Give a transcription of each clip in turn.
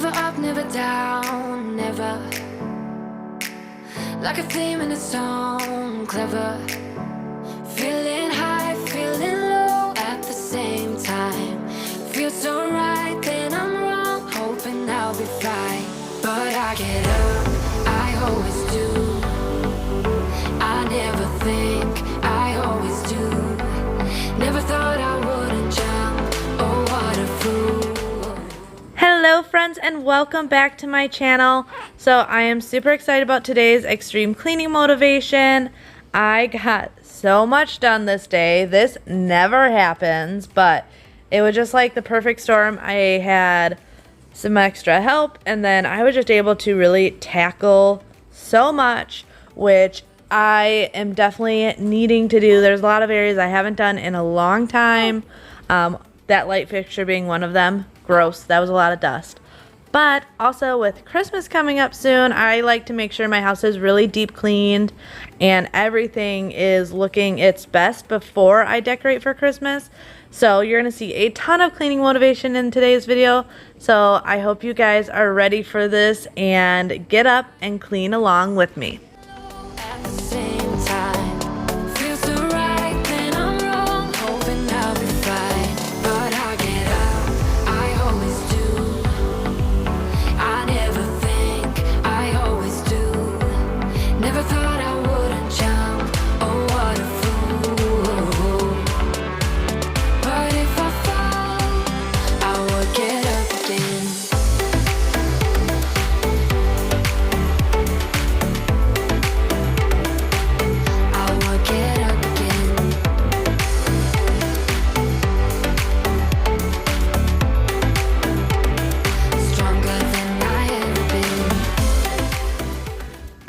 Never up, never down, never. Like a theme in a song, clever. Feeling high, feeling low at the same time. Feels so right, then I'm wrong, hoping I'll be fine. But I get up, I always do. I never think, I always do. Never thought I wouldn't jump, oh what a fool. Hello friends and welcome back to my channel. So I am super excited about today's extreme cleaning motivation. I got so much done this day. This never happens, but it was just like the perfect storm. I had some extra help and then I was just able to really tackle so much, which I am definitely needing to do. There's a lot of areas I haven't done in a long time. That light fixture being one of them. Gross, that was a lot of dust. But also with Christmas coming up soon, I like to make sure my house is really deep cleaned and everything is looking its best before I decorate for Christmas. So you're going to see a ton of cleaning motivation in today's video. So I hope you guys are ready for this and get up and clean along with me.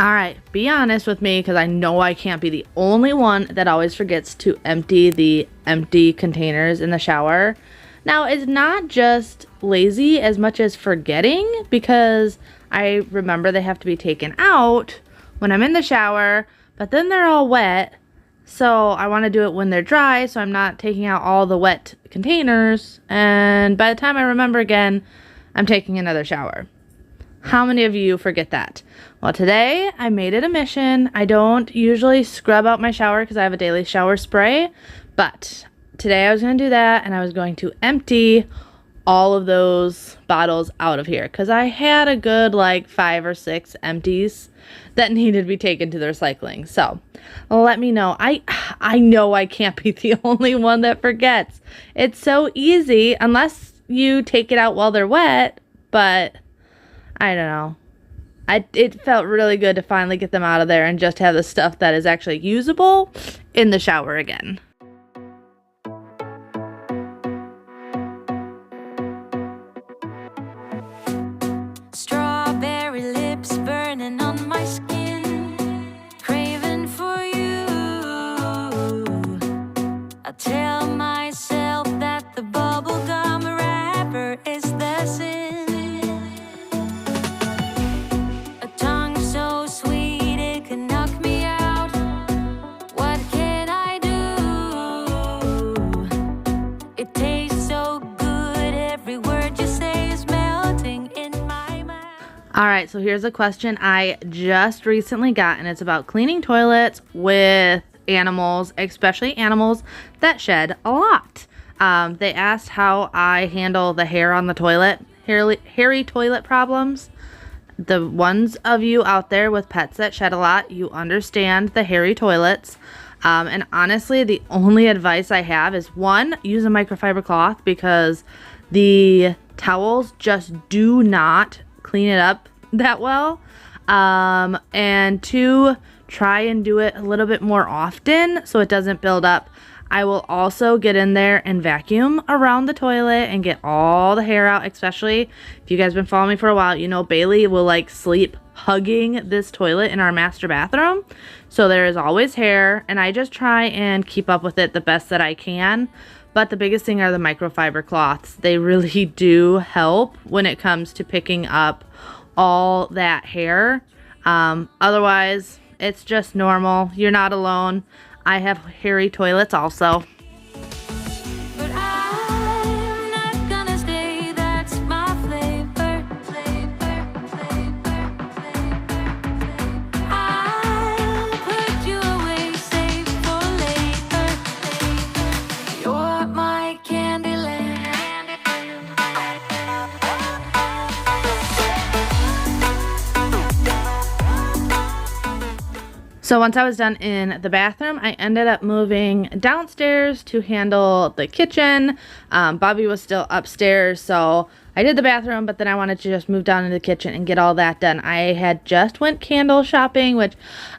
Alright, be honest with me because I know I can't be the only one that always forgets to empty the empty containers in the shower. Now, it's not just lazy as much as forgetting, because I remember they have to be taken out when I'm in the shower, but then they're all wet, so I want to do it when they're dry so I'm not taking out all the wet containers, and by the time I remember again, I'm taking another shower. How many of you forget that? Well, today I made it a mission. I don't usually scrub out my shower because I have a daily shower spray, but today I was going to do that and I was going to empty all of those bottles out of here because I had a good like 5 or 6 empties that needed to be taken to the recycling. So let me know. I know I can't be the only one that forgets. It's so easy unless you take it out while they're wet, but I don't know. It felt really good to finally get them out of there and just have the stuff that is actually usable in the shower again. Strawberry lips burning on my skin, craving for you. I tell myself that the bubblegum wrapper is the sin. Alright, so here's a question I just recently got, and it's about cleaning toilets with animals, especially animals that shed a lot. They asked how I handle the hair on the toilet, hairy toilet problems. The ones of you out there with pets that shed a lot, you understand the hairy toilets. And honestly, the only advice I have is 1, use a microfiber cloth because the towels just do not clean it up that well. And 2, try and do it a little bit more often so it doesn't build up. I will also get in there and vacuum around the toilet and get all the hair out, especially if you guys have been following me for a while. You know Bailey will like sleep hugging this toilet in our master bathroom, so there is always hair, and I just try and keep up with it the best that I can. But the biggest thing are the microfiber cloths. They really do help when it comes to picking up all that hair. Otherwise, it's just normal. You're not alone. I have hairy toilets also. But I'm not gonna stay, that's my flavor. So once I was done in the bathroom, I ended up moving downstairs to handle the kitchen. Bobby was still upstairs, so I did the bathroom, but then I wanted to just move down into the kitchen and get all that done. I had just went candle shopping, which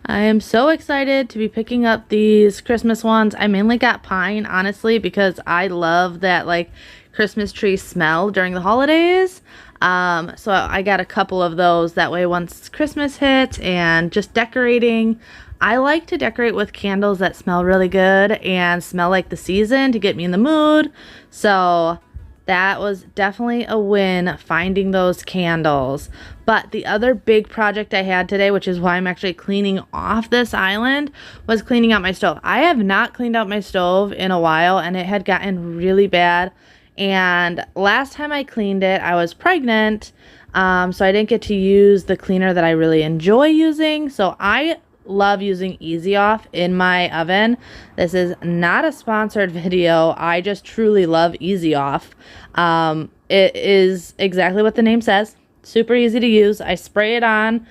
I am so excited to be picking up these Christmas ones. I mainly got pine, honestly, because I love that like Christmas tree smell during the holidays. So I got a couple of those. That way once Christmas hits and just decorating, I like to decorate with candles that smell really good and smell like the season to get me in the mood. So that was definitely a win, finding those candles. But the other big project I had today, which is why I'm actually cleaning off this island, was cleaning out my stove. I have not cleaned out my stove in a while, and it had gotten really bad. And last time I cleaned it, I was pregnant, so I didn't get to use the cleaner that I really enjoy using. So I love using Easy Off in my oven. This is not a sponsored video. I just truly love Easy Off. It is exactly what the name says. Super easy to use. I spray it on.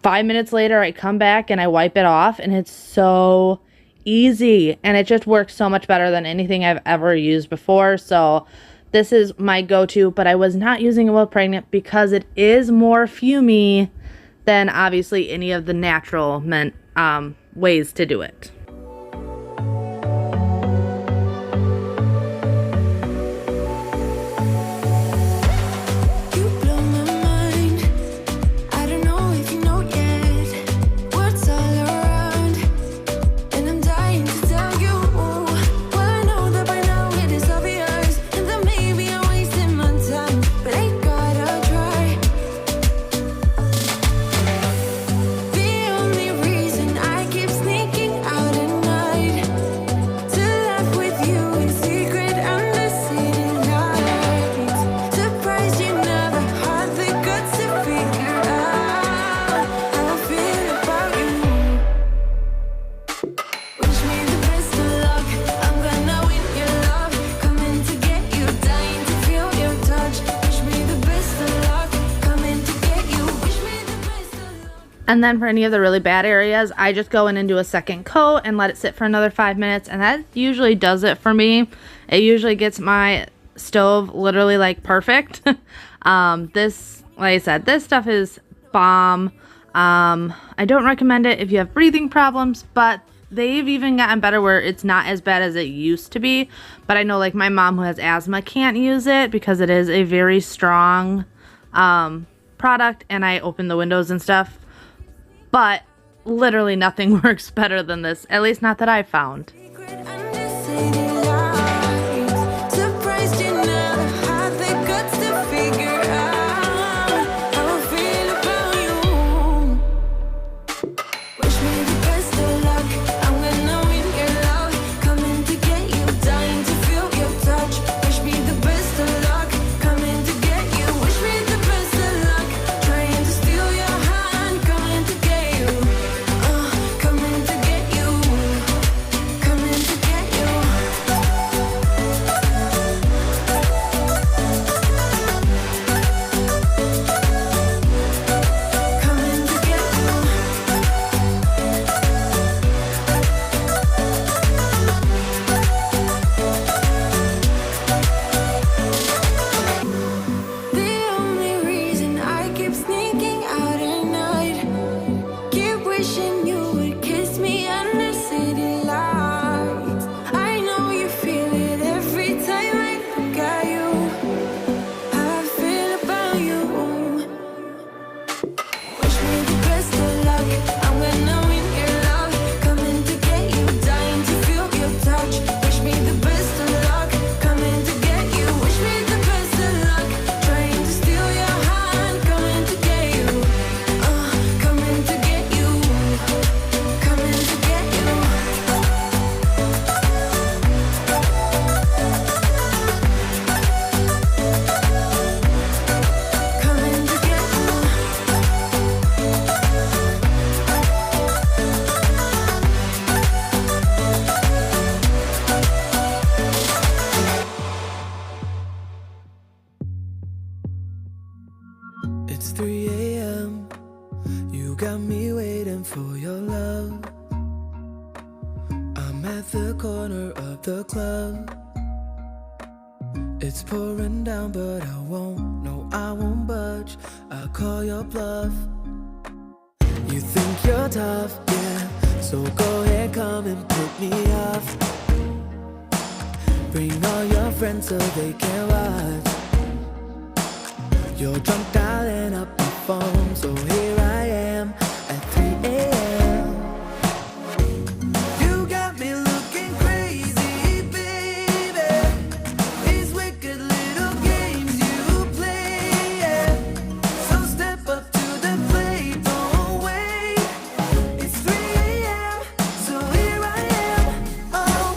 5 minutes later, I come back and I wipe it off, and it's so easy, and it just works so much better than anything I've ever used before. So this is my go-to, but I was not using it while pregnant because it is more fumey than obviously any of the natural ways to do it. And then for any of the really bad areas, I just go in and do a second coat and let it sit for another 5 minutes. And that usually does it for me. It usually gets my stove literally like perfect. This, like I said, this stuff is bomb. I don't recommend it if you have breathing problems, but they've even gotten better where it's not as bad as it used to be. But I know like my mom who has asthma can't use it because it is a very strong product, and I open the windows and stuff. But literally nothing works better than this, at least not that I've found. at the corner of the club. It's pouring down, but I won't budge. I'll call your bluff. You think you're tough, yeah, so go ahead, come and put me off. Bring all your friends so they can watch. You're drunk dialing up my phone, so here I am at 3 a.m. You got me looking crazy, baby. These wicked little games you play, yeah. So step up to the plate, don't wait. It's 3 a.m., so here I am. Oh,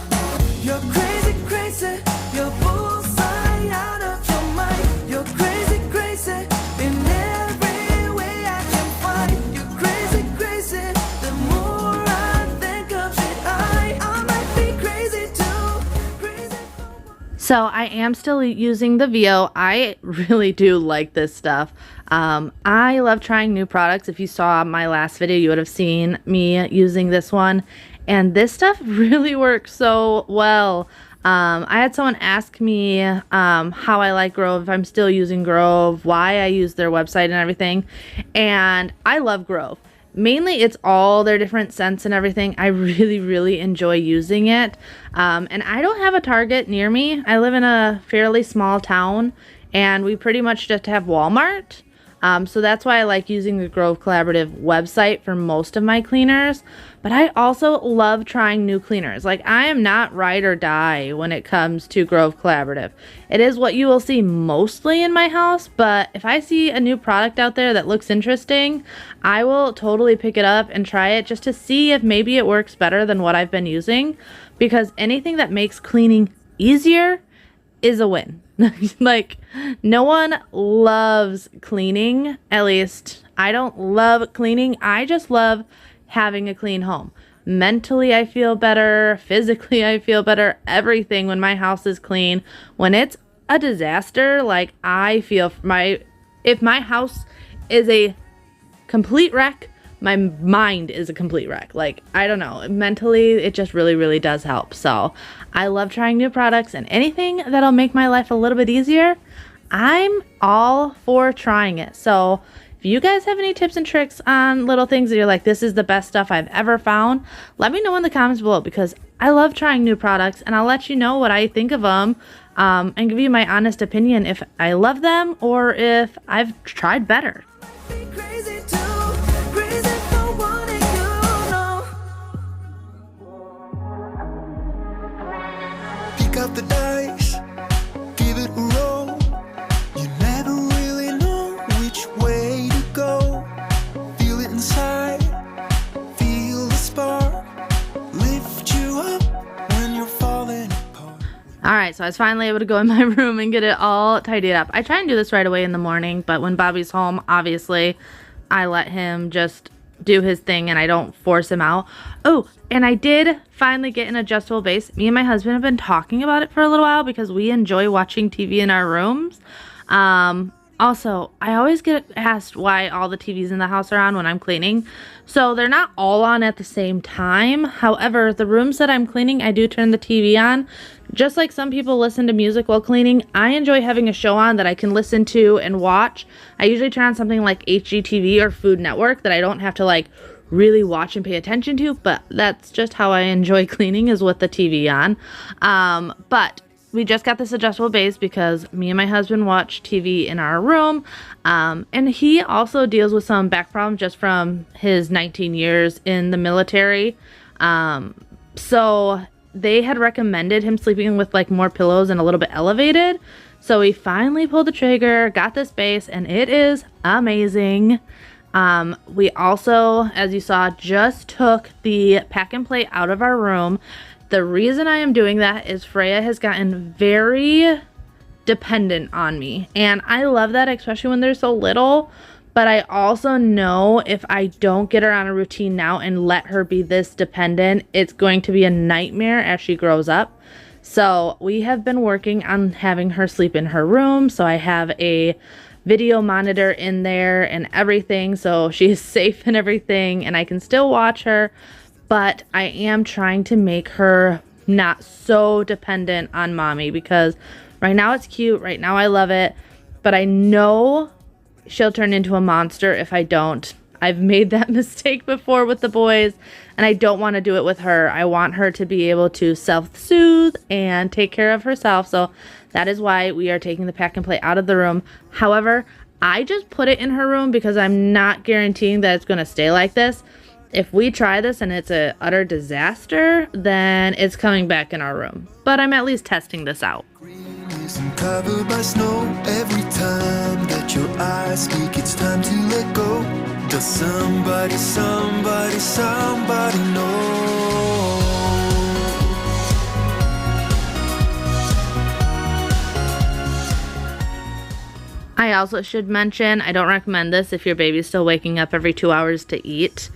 you're crazy, crazy. You're bullseye out of your mind. You're crazy, crazy in every way I can find. You're crazy, crazy. The more I think of it, I might be crazy too. Crazy. So I am still using the VO. I really do like this stuff. I love trying new products. If you saw my last video, you would have seen me using this one. And this stuff really works so well. I had someone ask me how I like Grove, if I'm still using Grove, why I use their website and everything. And I love Grove. Mainly it's all their different scents and everything. I really, really enjoy using it. And I don't have a Target near me. I live in a fairly small town and we pretty much just have Walmart. So that's why I like using the Grove Collaborative website for most of my cleaners. But I also love trying new cleaners. Like, I am not ride or die when it comes to Grove Collaborative. It is what you will see mostly in my house, but if I see a new product out there that looks interesting, I will totally pick it up and try it just to see if maybe it works better than what I've been using. Because anything that makes cleaning easier is a win. Like, no one loves cleaning. At least I don't love cleaning. I just love having a clean home. Mentally, I feel better. Physically, I feel better. Everything when my house is clean. When it's a disaster, like, I feel if my house is a complete wreck, my mind is a complete wreck. Like, I don't know. Mentally, it just really, really does help. So I love trying new products, and anything that'll make my life a little bit easier, I'm all for trying it. So if you guys have any tips and tricks on little things that you're like, this is the best stuff I've ever found, let me know in the comments below, because I love trying new products and I'll let you know what I think of them, and give you my honest opinion if I love them or if I've tried better. Crazy too, crazy for wanting you, no. Pick up the dice, give it a roll. You never really know which way to go. Feel it inside, feel the spark, lift you up when you're falling apart. Alright, so I was finally able to go in my room and get it all tidied up. I try and do this right away in the morning, but when Bobby's home, obviously, I let him just do his thing and I don't force him out. Oh, and I did finally get an adjustable base. Me and my husband have been talking about it for a little while because we enjoy watching TV in our rooms. Also, I always get asked why all the TVs in the house are on when I'm cleaning. So they're not all on at the same time. However, the rooms that I'm cleaning, I do turn the TV on. Just like some people listen to music while cleaning, I enjoy having a show on that I can listen to and watch. I usually turn on something like HGTV or Food Network that I don't have to like really watch and pay attention to, but that's just how I enjoy cleaning, is with the TV on. But we just got this adjustable base because me and my husband watch TV in our room, and he also deals with some back problems just from his 19 years in the military. So they had recommended him sleeping with like more pillows and a little bit elevated. So we finally pulled the trigger, got this base, and it is amazing. We also, as you saw, just took the pack and play out of our room. The reason I am doing that is Freya has gotten very dependent on me, and I love that, especially when they're so little. But I also know if I don't get her on a routine now and let her be this dependent, it's going to be a nightmare as she grows up. So we have been working on having her sleep in her room. So I have a video monitor in there and everything, so she's safe and everything, and I can still watch her. but I am trying to make her not so dependent on mommy, because right now it's cute, right now I love it, but I know she'll turn into a monster if I don't. I've made that mistake before with the boys, and I don't want to do it with her. I want her to be able to self-soothe and take care of herself, so that is why we are taking the pack and play out of the room. However, I just put it in her room because I'm not guaranteeing that it's going to stay like this. If we try this and it's an utter disaster, then it's coming back in our room. But I'm at least testing this out. Green isn't covered by snow. Every time that your eyes speak, it's time to let go. Does somebody know? I also should mention, I don't recommend this if your baby's still waking up every 2 hours to eat.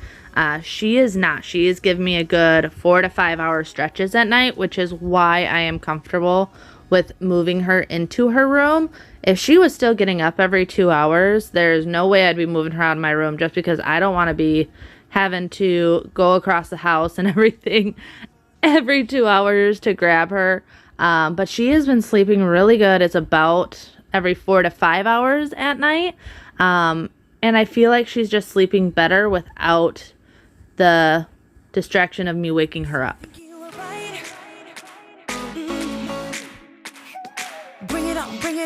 She is not. She is giving me a good 4 to 5 hour stretches at night, which is why I am comfortable with moving her into her room. If she was still getting up every 2 hours, there's no way I'd be moving her out of my room, just because I don't want to be having to go across the house and everything every 2 hours to grab her. But she has been sleeping really good. It's about every 4 to 5 hours at night. And I feel like she's just sleeping better without the distraction of me waking her up. You were right. Bring it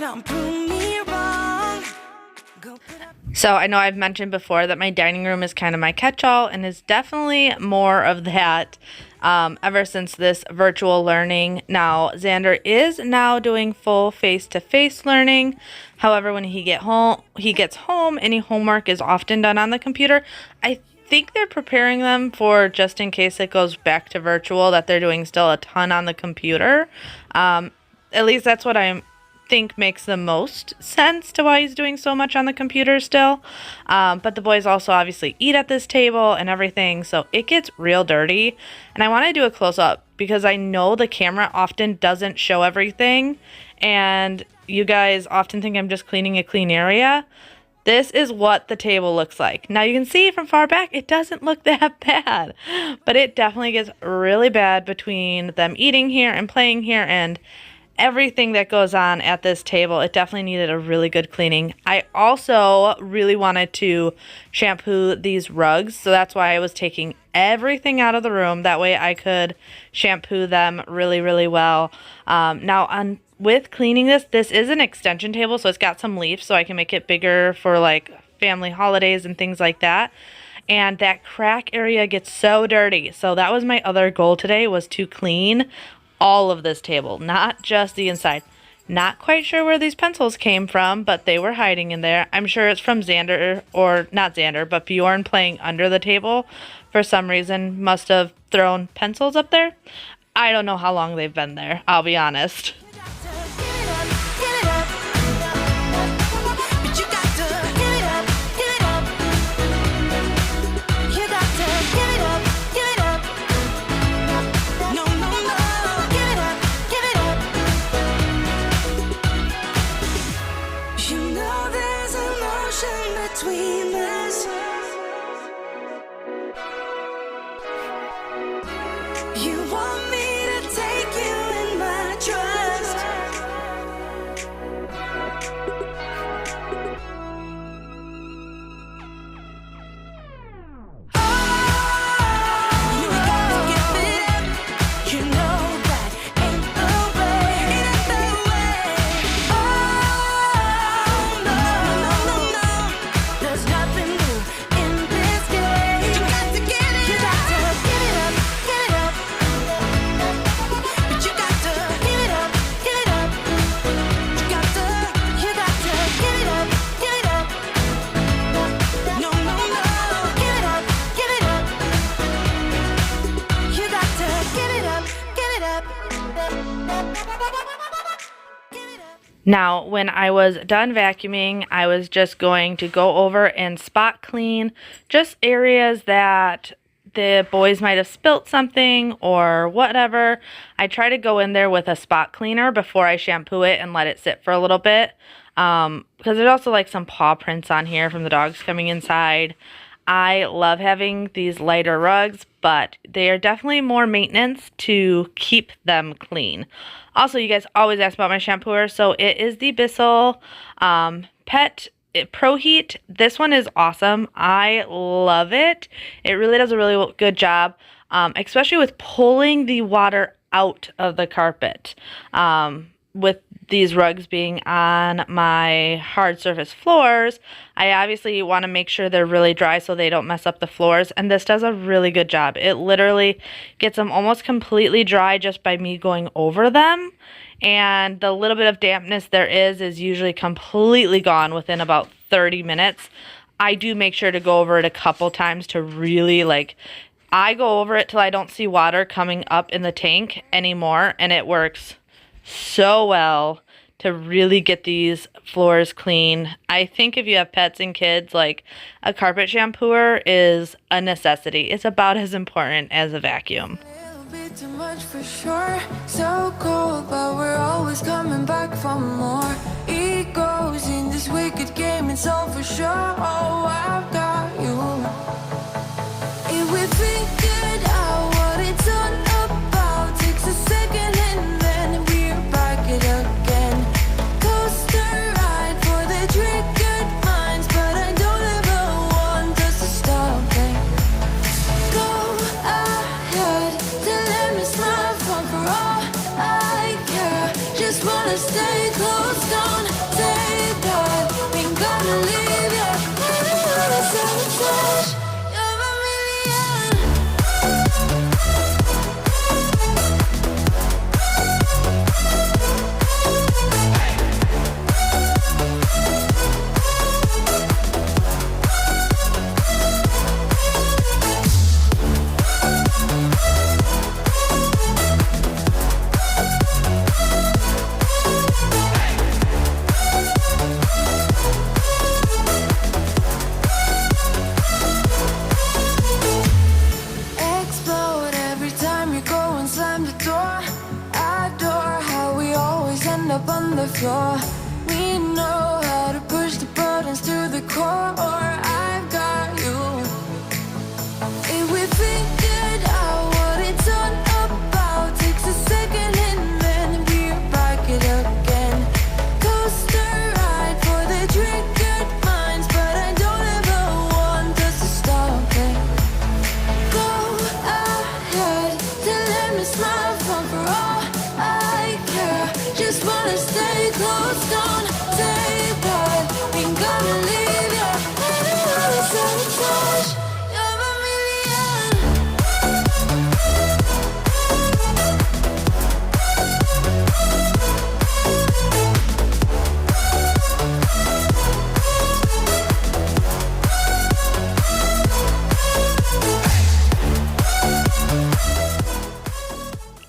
on, prove me wrong. Go put up. So I know I've mentioned before that my dining room is kind of my catch-all, and is definitely more of that ever since this virtual learning. Now, Xander is now doing full face-to-face learning. However, when he gets home, any homework is often done on the computer. I think they're preparing them for, just in case it goes back to virtual, that they're doing still a ton on the computer. At least that's what I think makes the most sense to why he's doing so much on the computer still. But the boys also obviously eat at this table and everything, so it gets real dirty. And I want to do a close-up because I know the camera often doesn't show everything, and you guys often think I'm just cleaning a clean area. This is what the table looks like. Now you can see from far back, it doesn't look that bad, but it definitely gets really bad between them eating here and playing here and everything that goes on at this table. It definitely needed a really good cleaning. I also really wanted to shampoo these rugs, so that's why I was taking everything out of the room. That way I could shampoo them really, really well. With cleaning this is an extension table, so it's got some leaves so I can make it bigger for like family holidays and things like that. And that crack area gets so dirty. So that was my other goal today, was to clean all of this table, not just the inside. Not quite sure where these pencils came from, but they were hiding in there. I'm sure it's from Xander, or not Xander, but Bjorn playing under the table. For some reason, must have thrown pencils up there. I don't know how long they've been there, I'll be honest. Between us, you want me to take you in my trust. You got to give it up. You know that ain't the way. Ain't the way. Oh no, no, no, no. There's nothing new in this game. You got to get it. You got to give it up, give it up. But you got to give it up, give it up. You got to give it up, give it up. No, no, no, give it up, give it up. You got to give it up, give it up. Give it up. Now, when I was done vacuuming, I was just going to go over and spot clean just areas that the boys might have spilt something or whatever. I try to go in there with a spot cleaner before I shampoo it and let it sit for a little bit. Because there's also like some paw prints on here from the dogs coming inside. I love having these lighter rugs, but they are definitely more maintenance to keep them clean. Also, you guys always ask about my shampooer, so it is the Bissell Pet Pro Heat. This one is awesome. I love it. It really does a really good job, especially with pulling the water out of the carpet. With these rugs being on my hard surface floors, I obviously want to make sure they're really dry so they don't mess up the floors, and this does a really good job. It literally gets them almost completely dry just by me going over them, and the little bit of dampness there is usually completely gone within about 30 minutes. I do make sure to go over it a couple times to really I go over it till I don't see water coming up in the tank anymore, and it works so well to really get these floors clean. I think if you have pets and kids, like, a carpet shampooer is a necessity. It's about as important as a vacuum. Little bit too much for sure. So cold, but we're always coming back for more. Egos in this wicked game, it's all for sure. Oh, I've got you. If we figured out what it's all about, takes a second and then we're back it again. Coaster ride for the triggered minds, but I don't ever want us to stop it. Go ahead, to let me smile for all I care. Just wanna stay close, don't take that. Ain't gonna leave ya. Sabotage. You're a million. Explode every time you go and slam the door. Adore how we always end up on the floor. We know how to push the buttons to the core. I've got you. If we figured out what it's all about, takes a second and then we're back it again. Coaster ride for the triggered minds, but I don't ever want us to stop it. Go ahead, to let me smile for all I care. Just wanna stay close, don't take that. Ain't gonna leave ya. Sabotage. You're a million.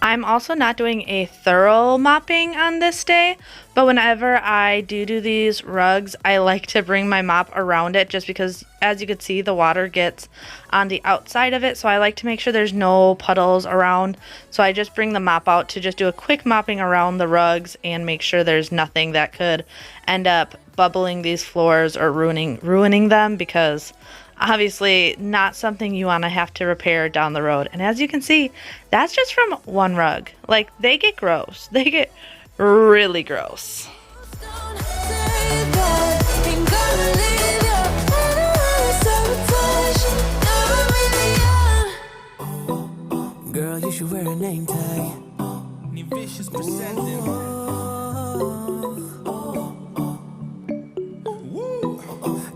I'm also not doing a thorough mopping on this day, but whenever I do these rugs, I like to bring my mop around it just because, as you can see, the water gets on the outside of it, so I like to make sure there's no puddles around. So I just bring the mop out to just do a quick mopping around the rugs and make sure there's nothing that could end up bubbling these floors or ruining them, because obviously not something you want to have to repair down the road. And as you can see, that's just from one rug. Like, they get gross. They get really gross. Don't take that. Ain't gonna leave ya. Sabotage. You're a million. Girl, you should wear a name tag. Ni vicious presenting.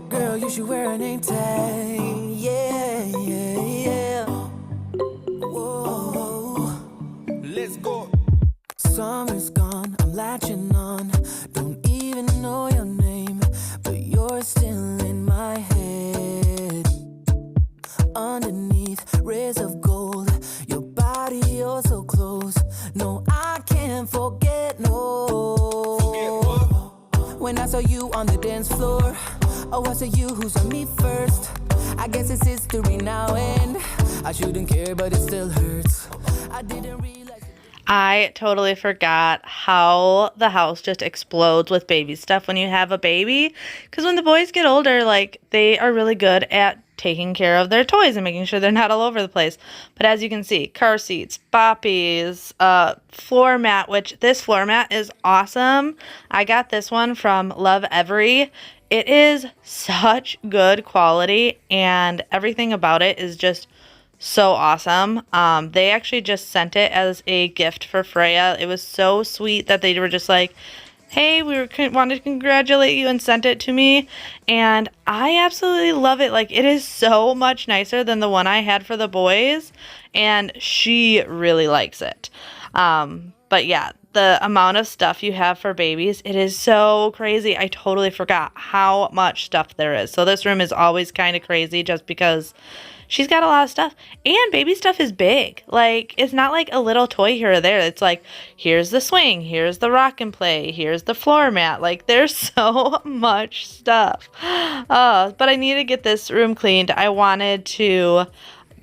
Girl, you should wear a name tag. Yeah, yeah, yeah. Whoa. Let's go. Summer's gone, I'm latching on. Don't even know your name, but you're still in my head. Underneath rays of gold, your body, you're so close. No, I can't forget, no. When I saw you on the dance floor, oh, I saw you who saw me first. I guess it's history now, and I shouldn't care, but it still hurts. I didn't realize. I totally forgot how the house just explodes with baby stuff when you have a baby. Because when the boys get older, like, they are really good at taking care of their toys and making sure they're not all over the place. But as you can see, car seats, boppies, floor mat, which this floor mat is awesome. I got this one from Love Every. It is such good quality, and everything about it is just so awesome. They actually just sent it as a gift for Freya. It was so sweet that they were just like, hey, wanted to congratulate you and sent it to me. And I absolutely love it. Like, it is so much nicer than the one I had for the boys. And she really likes it. But yeah, the amount of stuff you have for babies, it is so crazy. I totally forgot how much stuff there is. So this room is always kind of crazy just because she's got a lot of stuff, and baby stuff is big. Like, it's not like a little toy here or there. It's like, here's the swing, here's the rock and play, here's the floor mat. Like, there's so much stuff. But I need to get this room cleaned. I wanted to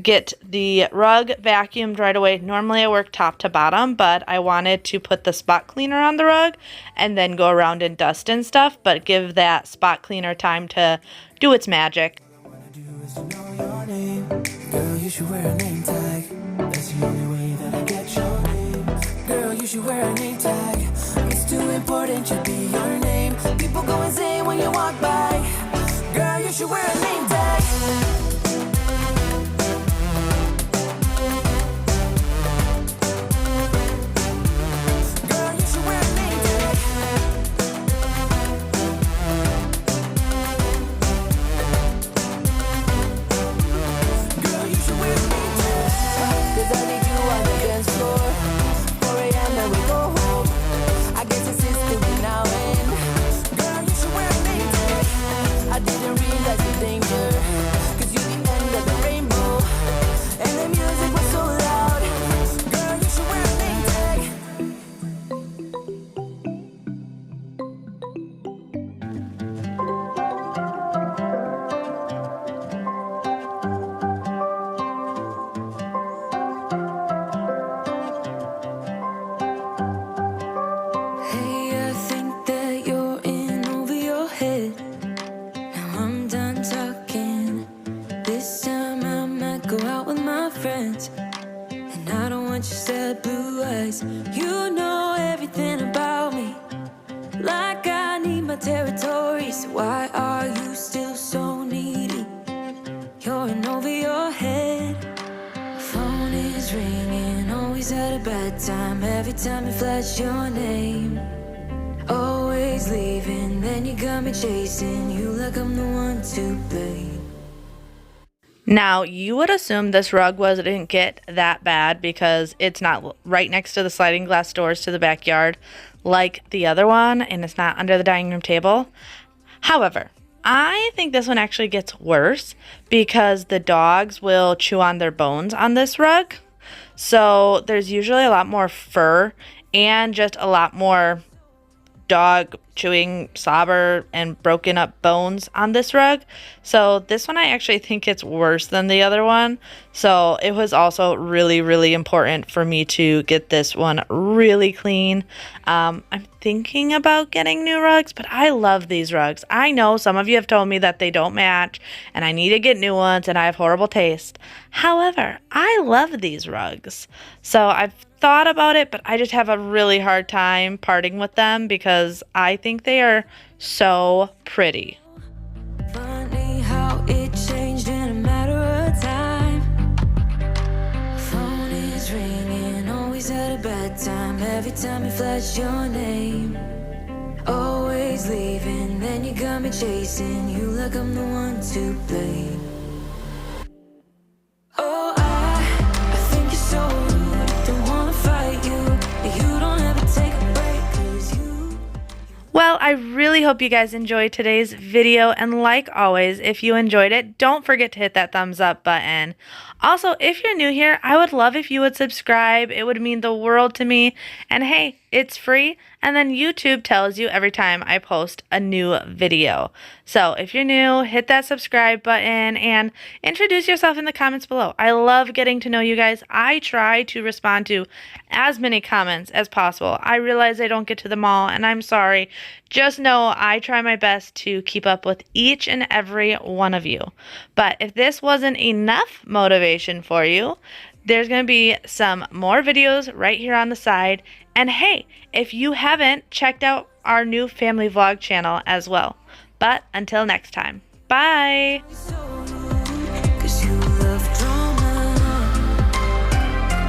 get the rug vacuumed right away. Normally I work top to bottom, but I wanted to put the spot cleaner on the rug and then go around and dust and stuff, but give that spot cleaner time to do its magic. Girl, you should wear a name tag. That's the only way that I get your name. Girl, you should wear a name tag. It's too important to be your name. People go insane when you walk by. Girl, you should wear a name tag. Girl, you should wear a name tag. Girl, you should wear a name tag. 'Cause I need you on the dance floor. 4 a.m. and we go home. I guess it's history now and girl, you should wear a name tag. I didn't realize the danger. 'Cause you the end of the rainbow. And the music was so loud. Girl, you should wear a name tag. Hey, I think that you're in over your head. Now I'm done talking. This time I might go out with my friends. And I don't want your sad blue eyes. You know everything about me. Like I need my territory. So why are you still so needy? You're in over your head. Phone is ringing, always at a bad time. Every time you flash your name, always leaving. Then you got me chasing you like I'm the one to blame. Now, you would assume this rug didn't get that bad because it's not right next to the sliding glass doors to the backyard like the other one, and it's not under the dining room table. However, I think this one actually gets worse because the dogs will chew on their bones on this rug. So there's usually a lot more fur and just a lot more dog chewing slobber and broken up bones on this rug. So this one I actually think it's worse than the other one. So it was also really, really important for me to get this one really clean. I'm thinking about getting new rugs, but I love these rugs. I know some of you have told me that they don't match and I need to get new ones and I have horrible taste. However, I love these rugs. So I've thought about it, but I just have a really hard time parting with them because I think they are so pretty. Funny how it changed in a matter of time. Phone is ringing, always at a bad time. Every time you flash your name, always leaving. Then you got me chasing you like I'm the one to blame. Oh, I think you're so rude. Don't wanna fight you, but you don't ever take a break. 'Cause you Well, I really hope you guys enjoyed today's video, and like always, if you enjoyed it, don't forget to hit that thumbs up button. Also, if you're new here, I would love if you would subscribe. It would mean the world to me. And hey, it's free, and then YouTube tells you every time I post a new video. So if you're new, hit that subscribe button and introduce yourself in the comments below. I love getting to know you guys. I try to respond to as many comments as possible. I realize I don't get to them all, and I'm sorry. Just know I try my best to keep up with each and every one of you. But if this wasn't enough motivation for you, there's going to be some more videos right here on the side. And hey, if you haven't, checked out our new family vlog channel as well. But until next time, bye! So